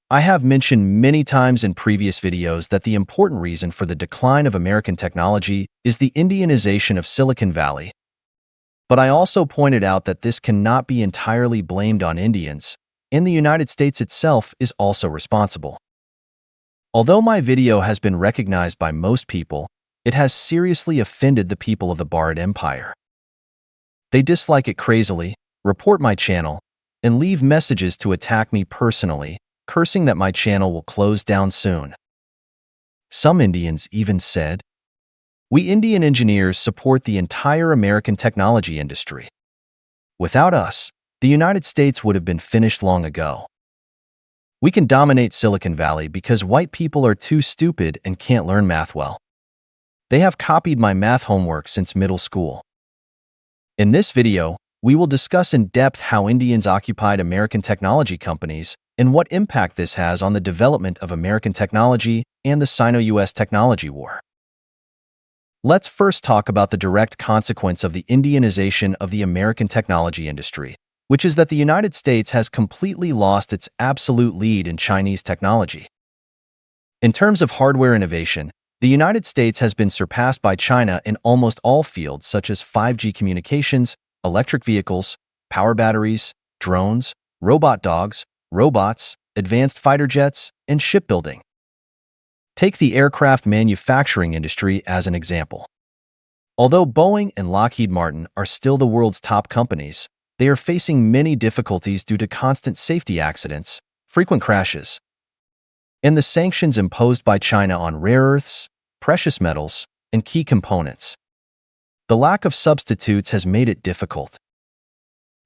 I have mentioned many times in previous videos that the important reason for the decline of American technology is the Indianization of Silicon Valley. But I also pointed out that this cannot be entirely blamed on Indians, and the United States itself is also responsible. Although my video has been recognized by most people, it has seriously offended the people of the Bharat Empire. They dislike it crazily, report my channel, and leave messages to attack me personally, cursing that my channel will close down soon. Some Indians even said, "We Indian engineers support the entire American technology industry. Without us, the United States would have been finished long ago. We can dominate Silicon Valley because white people are too stupid and can't learn math well. They have copied my math homework since middle school." In this video, we will discuss in depth how Indians occupied American technology companies and what impact this has on the development of American technology and the Sino-US technology war. Let's first talk about the direct consequence of the Indianization of the American technology industry, which is that the United States has completely lost its absolute lead in Chinese technology. In terms of hardware innovation, the United States has been surpassed by China in almost all fields such as 5G communications, electric vehicles, power batteries, drones, robot dogs, robots, advanced fighter jets, and shipbuilding. Take the aircraft manufacturing industry as an example. Although Boeing and Lockheed Martin are still the world's top companies, they are facing many difficulties due to constant safety accidents, frequent crashes, and the sanctions imposed by China on rare earths, precious metals, and key components. The lack of substitutes has made it difficult.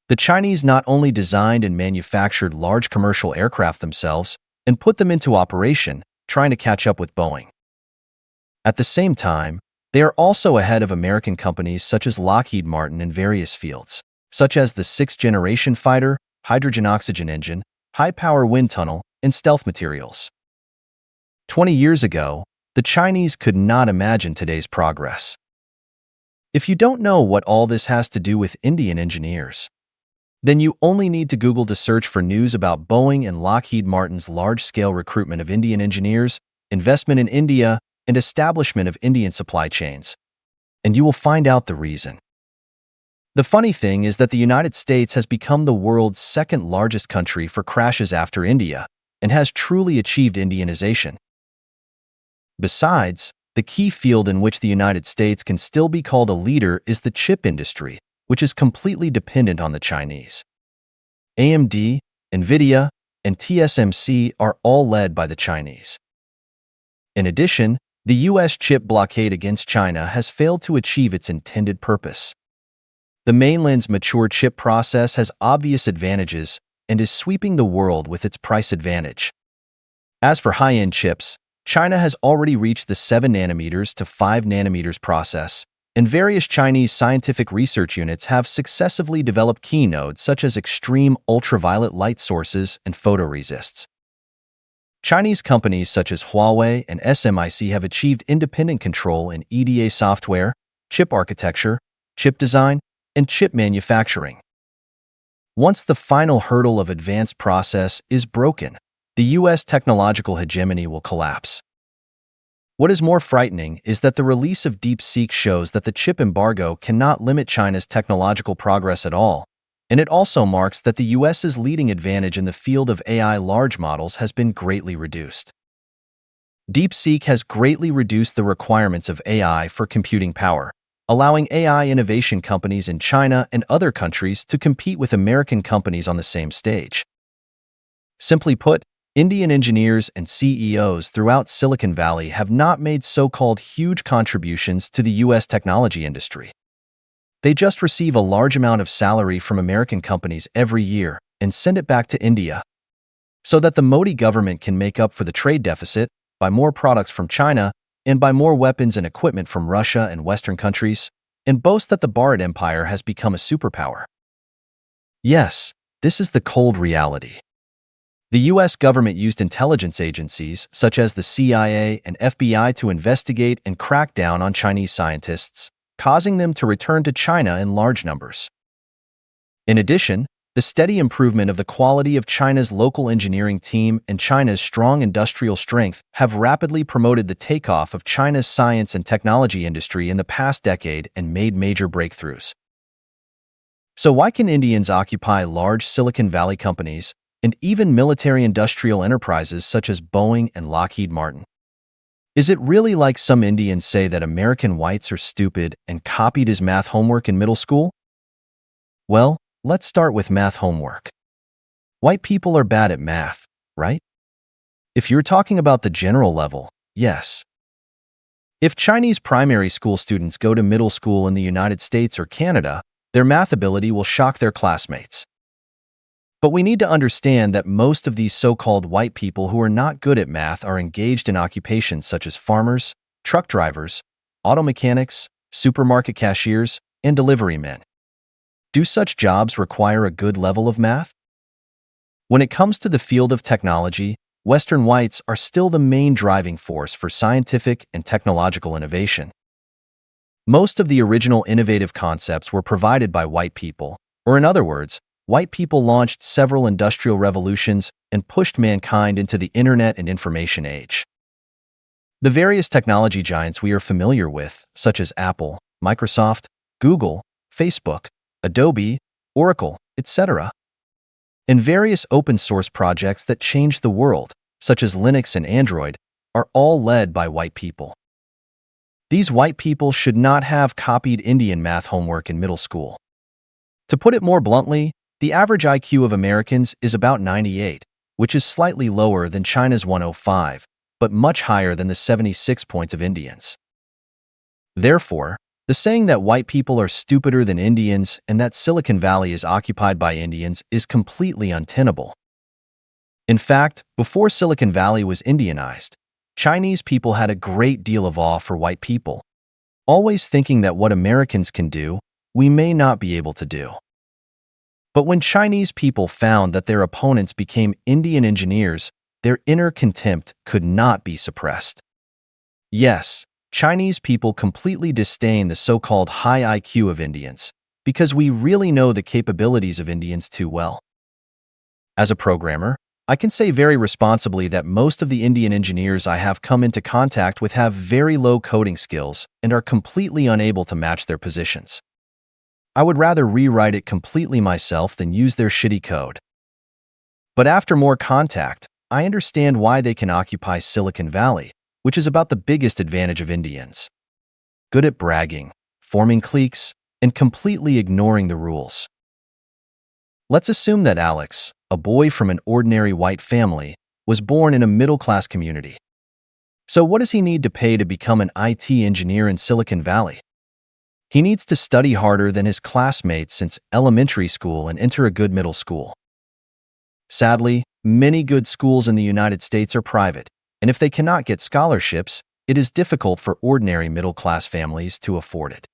The Chinese not only designed and manufactured large commercial aircraft themselves and put them into operation, trying to catch up with Boeing. At the same time, they are also ahead of American companies such as Lockheed Martin in various fields, such as the sixth-generation fighter, hydrogen-oxygen engine, high-power wind tunnel, and stealth materials. 20 years ago, the Chinese could not imagine today's progress. If you don't know what all this has to do with Indian engineers, then you only need to Google to search for news about Boeing and Lockheed Martin's large-scale recruitment of Indian engineers, investment in India, and establishment of Indian supply chains, and you will find out the reason. The funny thing is that the United States has become the world's second-largest country for crashes after India and has truly achieved Indianization. Besides, the key field in which the United States can still be called a leader is the chip industry, which is completely dependent on the Chinese. AMD, NVIDIA, and TSMC are all led by the Chinese. In addition, the U.S. chip blockade against China has failed to achieve its intended purpose. The mainland's mature chip process has obvious advantages and is sweeping the world with its price advantage. As for high-end chips, China has already reached the 7 nanometers to 5 nanometers process, and various Chinese scientific research units have successively developed key nodes such as extreme ultraviolet light sources and photoresists. Chinese companies such as Huawei and SMIC have achieved independent control in EDA software, chip architecture, chip design, and chip manufacturing. Once the final hurdle of advanced process is broken, the U.S. technological hegemony will collapse. What is more frightening is that the release of DeepSeek shows that the chip embargo cannot limit China's technological progress at all, and it also marks that the U.S.'s leading advantage in the field of AI large models has been greatly reduced. DeepSeek has greatly reduced the requirements of AI for computing power, allowing AI innovation companies in China and other countries to compete with American companies on the same stage. Simply put, Indian engineers and CEOs throughout Silicon Valley have not made so-called huge contributions to the U.S. technology industry. They just receive a large amount of salary from American companies every year and send it back to India, so that the Modi government can make up for the trade deficit, buy more products from China, and buy more weapons and equipment from Russia and Western countries, and boast that the Bharat Empire has become a superpower. Yes, this is the cold reality. The U.S. government used intelligence agencies such as the CIA and FBI to investigate and crack down on Chinese scientists, causing them to return to China in large numbers. In addition, The steady improvement of the quality of China's local engineering team and China's strong industrial strength have rapidly promoted the takeoff of China's science and technology industry in the past decade and made major breakthroughs. So why can Indians occupy large Silicon Valley companies and even military-industrial enterprises such as Boeing and Lockheed Martin? Is it really like some Indians say that American whites are stupid and copied his math homework in middle school? Well, let's start with math homework. White people are bad at math, right? If you're talking about the general level, yes. If Chinese primary school students go to middle school in the United States or Canada, their math ability will shock their classmates. But we need to understand that most of these so-called white people who are not good at math are engaged in occupations such as farmers, truck drivers, auto mechanics, supermarket cashiers, and delivery men. Do such jobs require a good level of math? When it comes to the field of technology, Western whites are still the main driving force for scientific and technological innovation. Most of the original innovative concepts were provided by white people, or in other words, white people launched several industrial revolutions and pushed mankind into the internet and information age. The various technology giants we are familiar with, such as Apple, Microsoft, Google, Facebook, Adobe, Oracle, etc., and various open-source projects that changed the world, such as Linux and Android, are all led by white people. These white people should not have copied Indian math homework in middle school. To put it more bluntly, the average IQ of Americans is about 98, which is slightly lower than China's 105, but much higher than the 76 points of Indians. Therefore, the saying that white people are stupider than Indians and that Silicon Valley is occupied by Indians is completely untenable. In fact, before Silicon Valley was Indianized, Chinese people had a great deal of awe for white people, always thinking that what Americans can do, we may not be able to do. But when Chinese people found that their opponents became Indian engineers, their inner contempt could not be suppressed. Yes, Chinese people completely disdain the so-called high IQ of Indians, because we really know the capabilities of Indians too well. As a programmer, I can say very responsibly that most of the Indian engineers I have come into contact with have very low coding skills and are completely unable to match their positions. I would rather rewrite it completely myself than use their shitty code. But after more contact, I understand why they can occupy Silicon Valley, which is about the biggest advantage of Indians. Good at bragging, forming cliques, and completely ignoring the rules. Let's assume that Alex, a boy from an ordinary white family, was born in a middle-class community. So what does he need to pay to become an IT engineer in Silicon Valley? He needs to study harder than his classmates since elementary school and enter a good middle school. Sadly, many good schools in the United States are private, and if they cannot get scholarships, it is difficult for ordinary middle-class families to afford it.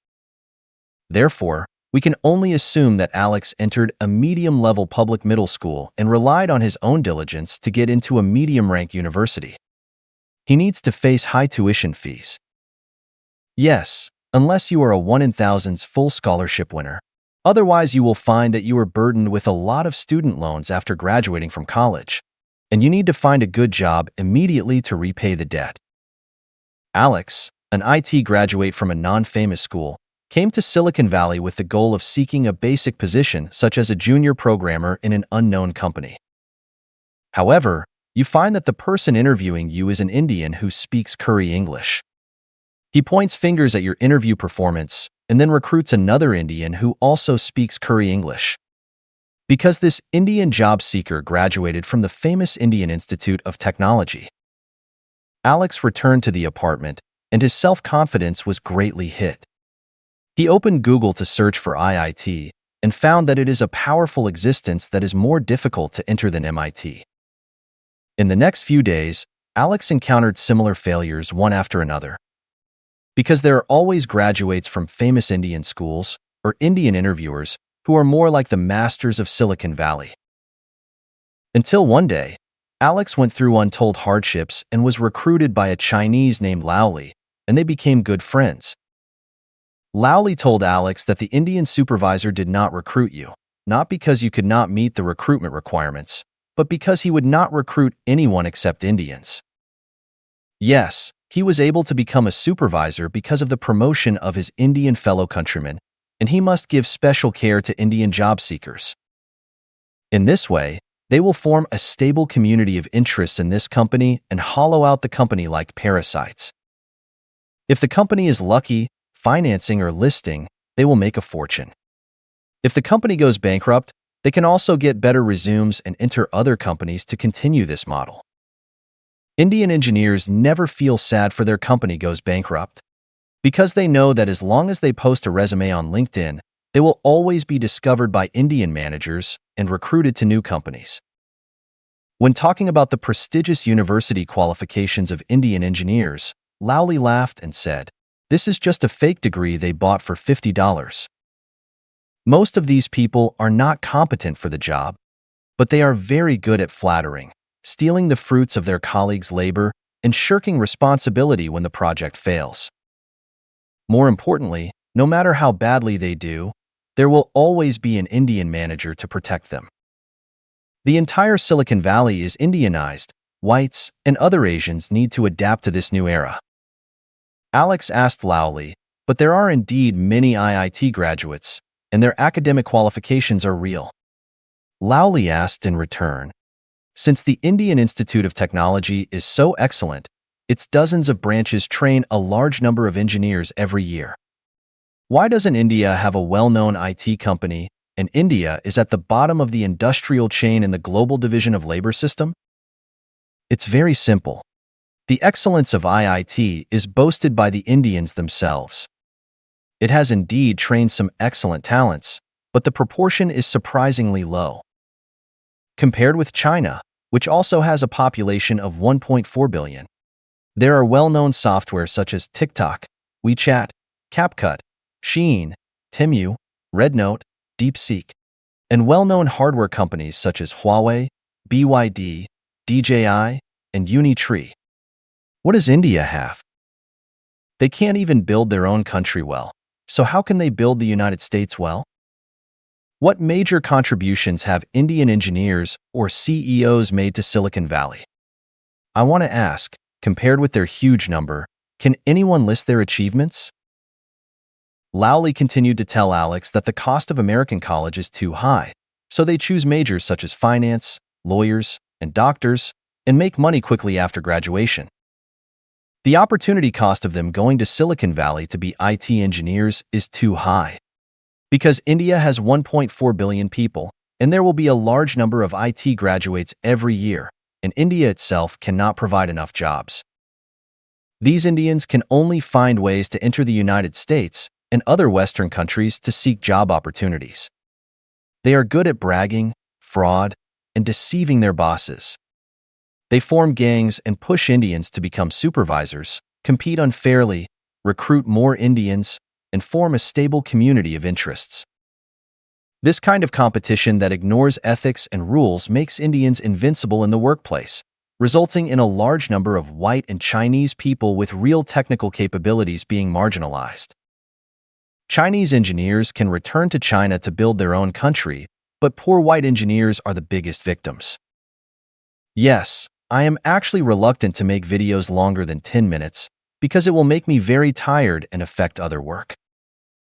Therefore, we can only assume that Alex entered a medium-level public middle school and relied on his own diligence to get into a medium-rank university. He needs to face high tuition fees. Yes, unless you are a 1 in thousands full scholarship winner. Otherwise, you will find that you are burdened with a lot of student loans after graduating from college, and you need to find a good job immediately to repay the debt. Alex, an IT graduate from a non-famous school, came to Silicon Valley with the goal of seeking a basic position such as a junior programmer in an unknown company. However, you find that the person interviewing you is an Indian who speaks Curry English. He points fingers at your interview performance and then recruits another Indian who also speaks Curry English. Because this Indian job seeker graduated from the famous Indian Institute of Technology. Alex returned to the apartment, and his self-confidence was greatly hit. He opened Google to search for IIT and found that it is a powerful existence that is more difficult to enter than MIT. In the next few days, Alex encountered similar failures one after another. Because there are always graduates from famous Indian schools or Indian interviewers who are more like the masters of Silicon Valley. Until one day, Alex went through untold hardships and was recruited by a Chinese named Laoli, and they became good friends. Laoli told Alex that the Indian supervisor did not recruit you, not because you could not meet the recruitment requirements, but because he would not recruit anyone except Indians. Yes, he was able to become a supervisor because of the promotion of his Indian fellow countrymen, and he must give special care to Indian job seekers. In this way, they will form a stable community of interests in this company and hollow out the company like parasites. If the company is lucky, financing or listing, they will make a fortune. If the company goes bankrupt, they can also get better resumes and enter other companies to continue this model. Indian engineers never feel sad for their company goes bankrupt, because they know that as long as they post a resume on LinkedIn, they will always be discovered by Indian managers and recruited to new companies. When talking about the prestigious university qualifications of Indian engineers, Lowley laughed and said, "This is just a fake degree they bought for $50. Most of these people are not competent for the job, but they are very good at flattering, stealing the fruits of their colleagues' labor, and shirking responsibility when the project fails. More importantly, no matter how badly they do, there will always be an Indian manager to protect them." The entire Silicon Valley is Indianized. Whites and other Asians need to adapt to this new era. Alex asked Lowley, "But there are indeed many IIT graduates, and their academic qualifications are real." Lowley asked in return, "Since the Indian Institute of Technology is so excellent, its dozens of branches train a large number of engineers every year. Why doesn't India have a well-known IT company, and India is at the bottom of the industrial chain in the global division of labor system?" It's very simple. The excellence of IIT is boasted by the Indians themselves. It has indeed trained some excellent talents, but the proportion is surprisingly low. Compared with China, which also has a population of 1.4 billion, there are well-known software such as TikTok, WeChat, CapCut, Shein, Temu, Rednote, DeepSeek, and well-known hardware companies such as Huawei, BYD, DJI, and Unitree. What does India have? They can't even build their own country well, so how can they build the United States well? What major contributions have Indian engineers or CEOs made to Silicon Valley? I want to ask, compared with their huge number, can anyone list their achievements? Lowley continued to tell Alex that the cost of American college is too high, so they choose majors such as finance, lawyers, and doctors, and make money quickly after graduation. The opportunity cost of them going to Silicon Valley to be IT engineers is too high. Because India has 1.4 billion people, and there will be a large number of IT graduates every year, and India itself cannot provide enough jobs. These Indians can only find ways to enter the United States and other Western countries to seek job opportunities. They are good at bragging, fraud, and deceiving their bosses. They form gangs and push Indians to become supervisors, compete unfairly, recruit more Indians, and form a stable community of interests. This kind of competition that ignores ethics and rules makes Indians invincible in the workplace, resulting in a large number of white and Chinese people with real technical capabilities being marginalized. Chinese engineers can return to China to build their own country, but poor white engineers are the biggest victims. Yes, I am actually reluctant to make videos longer than 10 minutes because it will make me very tired and affect other work.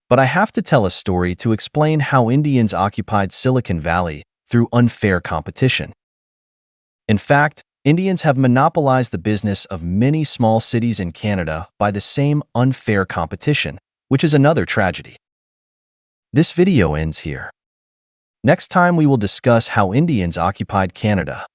But I have to tell a story to explain how Indians occupied Silicon Valley through unfair competition. In fact, Indians have monopolized the business of many small cities in Canada by the same unfair competition, which is another tragedy. This video ends here. Next time we will discuss how Indians occupied Canada.